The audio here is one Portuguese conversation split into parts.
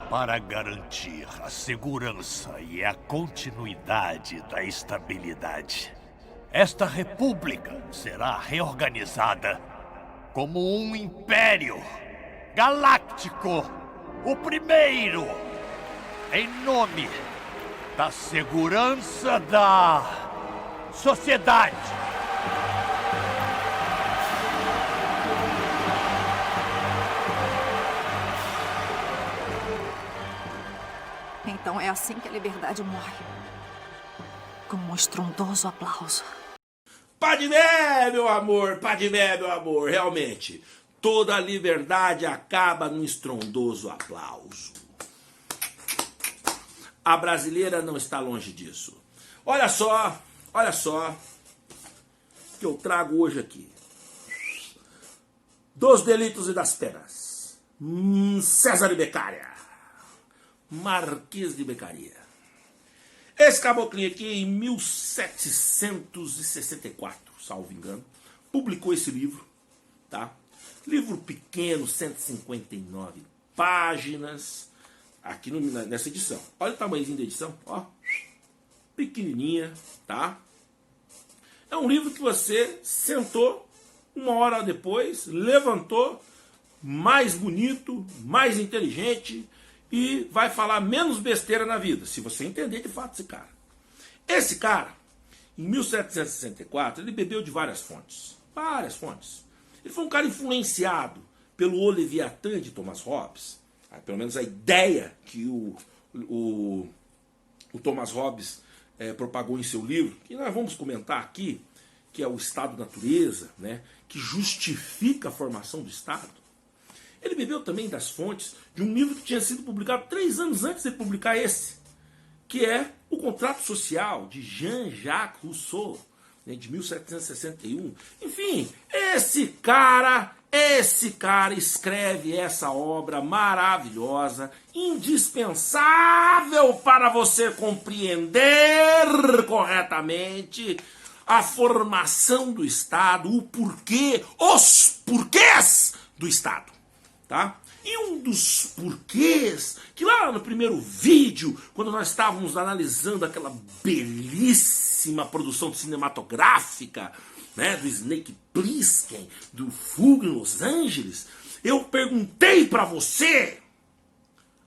para garantir a segurança e a continuidade da estabilidade. Esta república será reorganizada como um império galáctico, o primeiro, em nome da segurança da sociedade. Então é assim que a liberdade morre. Com um estrondoso aplauso. Padmé, meu amor, Padmé, meu amor, realmente. Toda a liberdade acaba num estrondoso aplauso. A brasileira não está longe disso. Olha só que eu trago hoje aqui. Dos delitos e das penas. César de Beccaria. Marquês de Beccaria. Esse caboclinho aqui, em 1764, salvo engano, publicou esse livro, tá? Livro pequeno, 159 páginas, aqui nessa edição. Olha o tamanhozinho da edição, ó, pequenininha, tá? É um livro que você sentou, uma hora depois, levantou, mais bonito, mais inteligente, e vai falar menos besteira na vida, se você entender de fato esse cara. Esse cara, em 1764, ele bebeu de várias fontes. Várias fontes. Ele foi um cara influenciado pelo O Leviatã de Thomas Hobbes. Pelo menos a ideia que o Thomas Hobbes propagou em seu livro, que nós vamos comentar aqui, que é o Estado-Natureza, né, que justifica a formação do Estado. Ele bebeu também das fontes de um livro que tinha sido publicado 3 anos antes de publicar esse, que é O Contrato Social, de Jean-Jacques Rousseau, né, de 1761. Enfim, esse cara escreve essa obra maravilhosa, indispensável para você compreender corretamente a formação do Estado, o porquê, os porquês do Estado. Tá? E um dos porquês, que lá no primeiro vídeo, quando nós estávamos analisando aquela belíssima produção cinematográfica, né, do Snake Plissken, do Fuga em Los Angeles, eu perguntei para você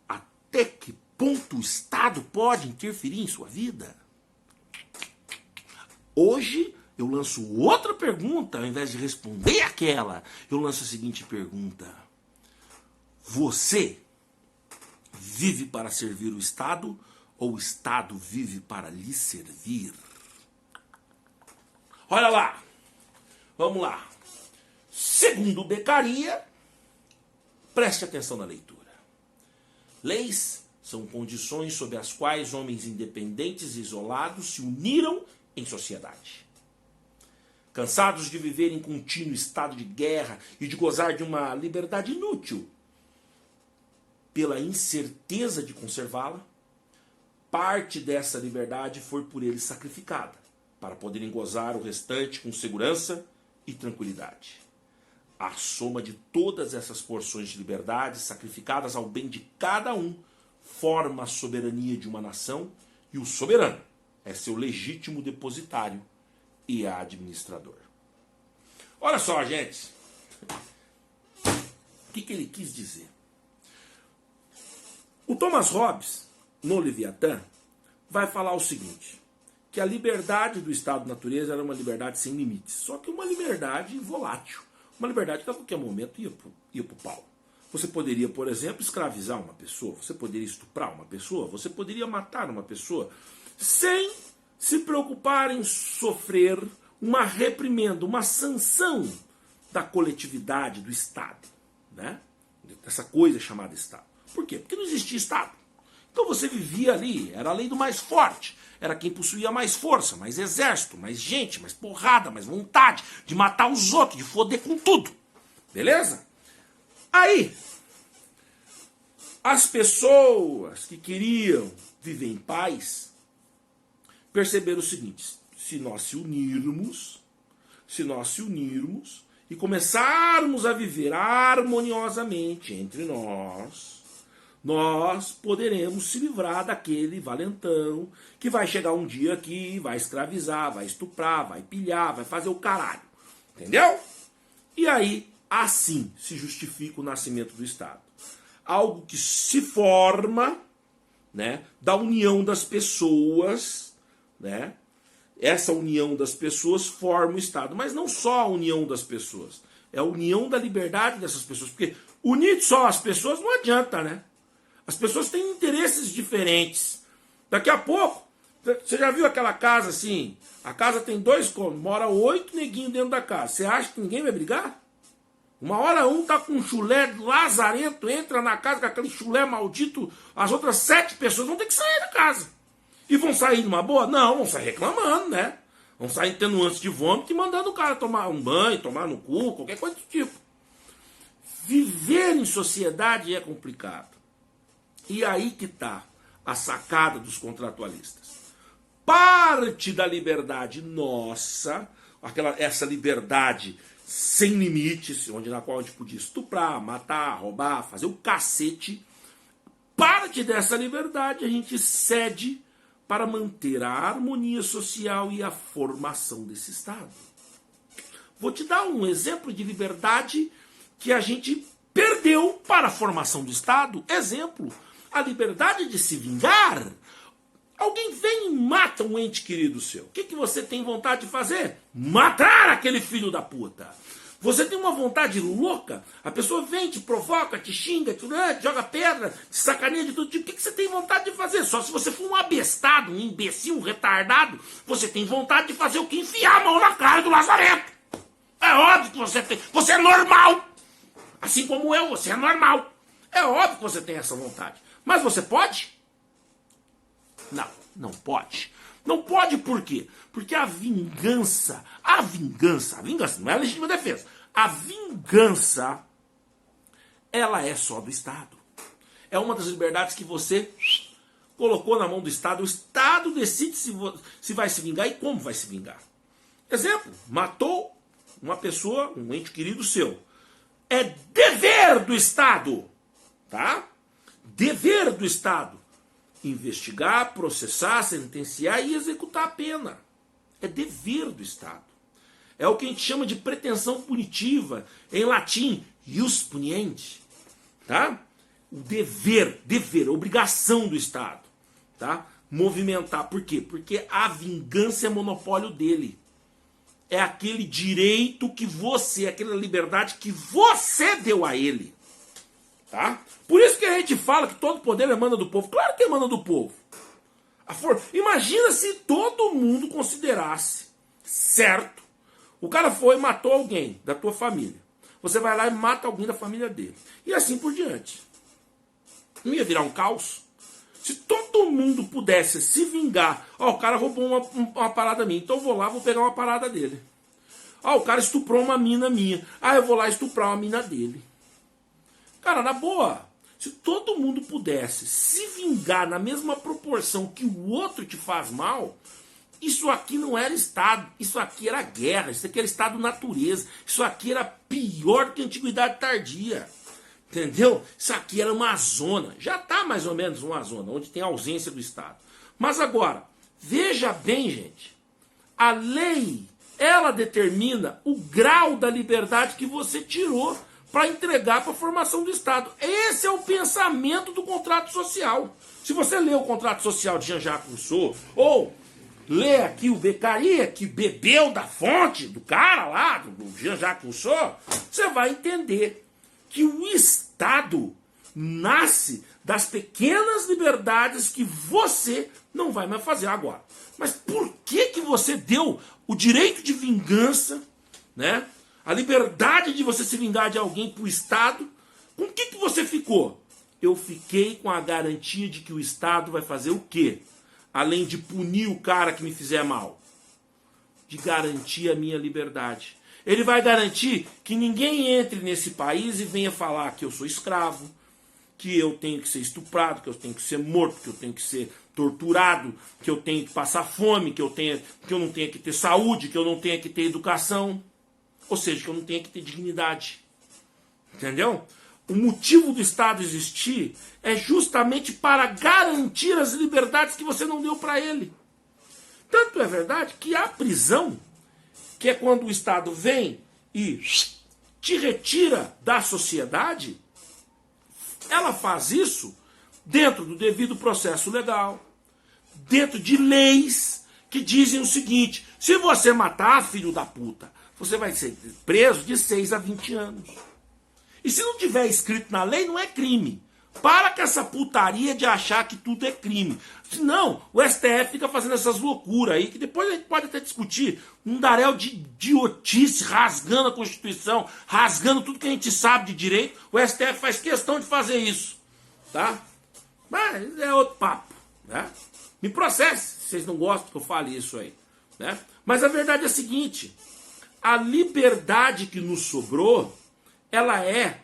até que ponto o Estado pode interferir em sua vida. Hoje eu lanço outra pergunta, ao invés de responder aquela, eu lanço a seguinte pergunta: você vive para servir o Estado ou o Estado vive para lhe servir? Olha lá, vamos lá. Segundo Beccaria, preste atenção na leitura. Leis são condições sob as quais homens independentes e isolados se uniram em sociedade. Cansados de viver em contínuo estado de guerra e de gozar de uma liberdade inútil, pela incerteza de conservá-la, parte dessa liberdade foi por eles sacrificada, para poderem gozar o restante com segurança e tranquilidade. A soma de todas essas porções de liberdade sacrificadas ao bem de cada um forma a soberania de uma nação, e o soberano é seu legítimo depositário e administrador. Olha só, gente, o que ele quis dizer? O Thomas Hobbes, no Leviatã, vai falar o seguinte, que a liberdade do Estado-Natureza era uma liberdade sem limites, só que uma liberdade volátil, uma liberdade que a qualquer momento ia pro pau. Você poderia, por exemplo, escravizar uma pessoa, você poderia estuprar uma pessoa, você poderia matar uma pessoa, sem se preocupar em sofrer uma reprimenda, uma sanção da coletividade, do Estado, né? Essa coisa chamada Estado. Por quê? Porque não existia Estado. Então você vivia ali, era a lei do mais forte, era quem possuía mais força, mais exército, mais gente, mais porrada, mais vontade de matar os outros, de foder com tudo. Beleza? Aí, as pessoas que queriam viver em paz perceberam o seguinte: se nós se unirmos e começarmos a viver harmoniosamente entre nós nós poderemos se livrar daquele valentão que vai chegar um dia aqui, vai escravizar, vai estuprar, vai pilhar, vai fazer o caralho. Entendeu? E aí, assim se justifica o nascimento do Estado. Algo que se forma, né, da união das pessoas, né? Essa união das pessoas forma o Estado. Mas não só a união das pessoas, é a união da liberdade dessas pessoas. Porque unir só as pessoas não adianta, né? As pessoas têm interesses diferentes. Daqui a pouco, você já viu aquela casa assim? A casa tem 2 cômodos, mora 8 neguinhos dentro da casa. Você acha que ninguém vai brigar? Uma hora um tá com um chulé lazarento, entra na casa com aquele chulé maldito, as outras 7 pessoas vão ter que sair da casa. E vão sair numa boa? Não, vão sair reclamando, né? Vão sair tendo ânsia de vômito e mandando o cara tomar um banho, tomar no cu, qualquer coisa do tipo. Viver em sociedade é complicado. E aí que tá a sacada dos contratualistas. Parte da liberdade nossa, essa liberdade sem limites, na qual a gente podia estuprar, matar, roubar, fazer o cacete, parte dessa liberdade a gente cede para manter a harmonia social e a formação desse Estado. Vou te dar um exemplo de liberdade que a gente perdeu para a formação do Estado. Exemplo, a liberdade de se vingar. Alguém vem e mata um ente querido seu. O que você tem vontade de fazer? Matar aquele filho da puta. Você tem uma vontade louca, a pessoa vem, te provoca, te xinga, te joga pedra, te sacaneia de tudo. O que você tem vontade de fazer? Só se você for um abestado, um imbecil, um retardado, você tem vontade de fazer o que? Enfiar a mão na cara do lazarento. É óbvio que você tem. Você é normal. Assim como eu, você é normal. É óbvio que você tem essa vontade. Mas você pode? Não, não pode. Não pode por quê? Porque a vingança não é a legítima defesa. A vingança, ela é só do Estado. É uma das liberdades que você colocou na mão do Estado. O Estado decide se vai se vingar e como vai se vingar. Exemplo, matou uma pessoa, um ente querido seu. É dever do Estado, tá? Dever do Estado. Investigar, processar, sentenciar e executar a pena. É dever do Estado. É o que a gente chama de pretensão punitiva, em latim, ius puniendi. Tá? O dever, obrigação do Estado. Tá? Movimentar. Por quê? Porque a vingança é monopólio dele. É aquele direito que você, aquela liberdade que você deu a ele. Tá? Por isso que a gente fala que todo poder emana do povo. Claro que emana do povo. Imagina se todo mundo considerasse certo. O cara foi e matou alguém da tua família. Você vai lá e mata alguém da família dele. E assim por diante. Não ia virar um caos? Se todo mundo pudesse se vingar. O cara roubou uma parada minha. Então eu vou lá, vou pegar uma parada dele. O cara estuprou uma mina minha. Eu vou lá estuprar uma mina dele. Cara, na boa, se todo mundo pudesse se vingar na mesma proporção que o outro te faz mal, isso aqui não era Estado, isso aqui era guerra, isso aqui era Estado natureza, isso aqui era pior que a Antiguidade Tardia. Entendeu? Isso aqui era uma zona, já está mais ou menos uma zona, onde tem ausência do Estado. Mas agora, veja bem, gente, a lei, ela determina o grau da liberdade que você tirou para entregar para a formação do Estado. Esse é o pensamento do contrato social. Se você lê o contrato social de Jean-Jacques Rousseau, ou lê aqui o Beccaria, que bebeu da fonte do cara lá, do Jean-Jacques Rousseau, você vai entender que o Estado nasce das pequenas liberdades que você não vai mais fazer agora. Mas por que você deu o direito de vingança, né? A liberdade de você se vingar de alguém para o Estado? Com o que você ficou? Eu fiquei com a garantia de que o Estado vai fazer o quê? Além de punir o cara que me fizer mal. De garantir a minha liberdade. Ele vai garantir que ninguém entre nesse país e venha falar que eu sou escravo, que eu tenho que ser estuprado, que eu tenho que ser morto, que eu tenho que ser torturado, que eu tenho que passar fome, que eu não tenho que ter saúde, que eu não tenho que ter educação. Ou seja, que eu não tenho que ter dignidade. Entendeu? o motivo do Estado existir é justamente para garantir as liberdades que você não deu para ele. Tanto é verdade que a prisão, que é quando o Estado vem e te retira da sociedade, ela faz isso dentro do devido processo legal, dentro de leis que dizem o seguinte: se você matar, filho da puta, você vai ser preso de 6 a 20 anos. E se não tiver escrito na lei, não é crime. Para com essa putaria de achar que tudo é crime. Senão, o STF fica fazendo essas loucuras aí, que depois a gente pode até discutir. Um daréu de idiotice, rasgando a Constituição, rasgando tudo que a gente sabe de direito. O STF faz questão de fazer isso. Tá? Mas é outro papo. Né? Me processe, se vocês não gostam que eu fale isso aí. Né? Mas a verdade é a seguinte: a liberdade que nos sobrou, ela é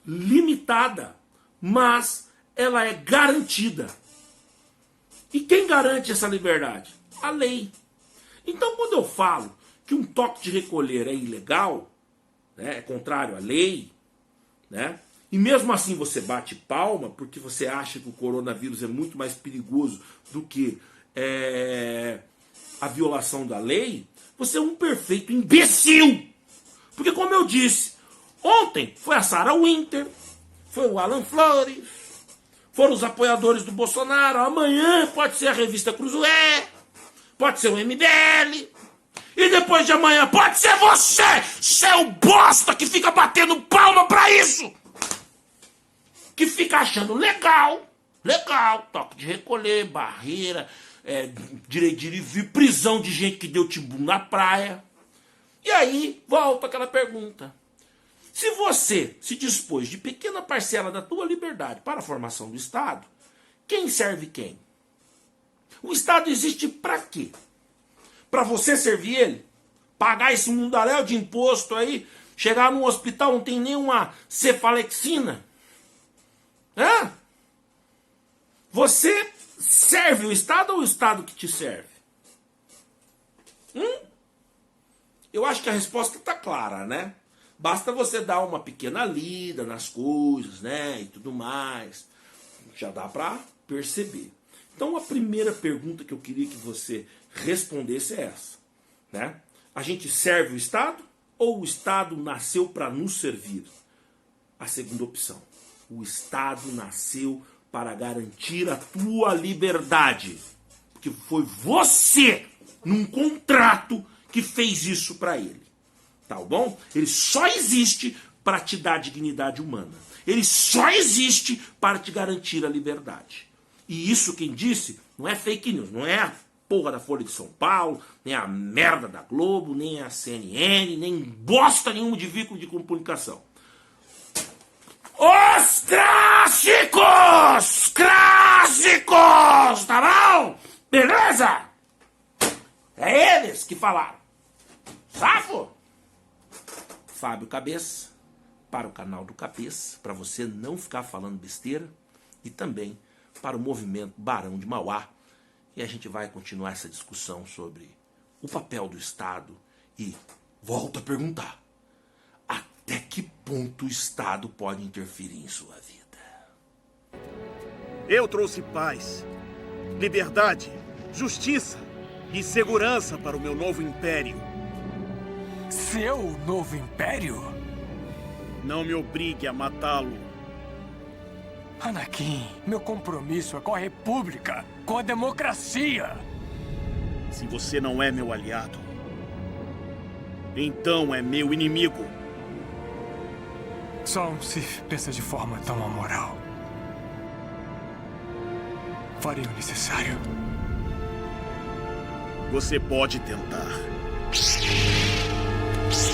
limitada, mas ela é garantida. E quem garante essa liberdade? A lei. Então, quando eu falo que um toque de recolher é ilegal, né, é contrário à lei, né, e mesmo assim você bate palma porque você acha que o coronavírus é muito mais perigoso do que a violação da lei, você é um perfeito imbecil. Porque, como eu disse, ontem foi a Sarah Winter, foi o Alan Flores, foram os apoiadores do Bolsonaro, amanhã pode ser a revista Cruzoé, pode ser o MBL, e depois de amanhã pode ser você, seu bosta que fica batendo palma pra isso, que fica achando legal, toque de recolher, barreira, direito de ir e vir, prisão de gente que deu timbu na praia. E aí volta aquela pergunta: se você se dispôs de pequena parcela da tua liberdade para a formação do Estado, quem serve quem? O Estado existe para quê? Para você servir ele? Pagar esse mundaréu de imposto aí? Chegar num hospital não tem nenhuma cefalexina? Hã? Você serve o Estado ou o Estado que te serve? Eu acho que a resposta está clara, né? Basta você dar uma pequena lida nas coisas, né, e tudo mais. Já dá para perceber. Então, a primeira pergunta que eu queria que você respondesse é essa, né? A gente serve o Estado ou o Estado nasceu para nos servir? A segunda opção: o Estado nasceu para garantir a tua liberdade. Porque foi você, num contrato, que fez isso para ele. Tá bom? Ele só existe para te dar dignidade humana. Ele só existe para te garantir a liberdade. E isso quem disse não é fake news, não é a porra da Folha de São Paulo, nem a merda da Globo, nem a CNN, nem bosta nenhuma de veículo de comunicação. Os clássicos! Clássicos! Tá bom? Beleza? É eles que falaram. Safo? Fábio Cabeça, para o canal do Cabeça, para você não ficar falando besteira, e também para o movimento Barão de Mauá. E a gente vai continuar essa discussão sobre o papel do Estado e volto a perguntar: até que ponto o Estado pode interferir em sua vida? Eu trouxe paz, liberdade, justiça e segurança para o meu novo império. Seu novo império? Não me obrigue a matá-lo. Anakin, meu compromisso é com a República, com a democracia. Se você não é meu aliado, então é meu inimigo. Só um Sith pensa de forma tão amoral. Farei o necessário. Você pode tentar.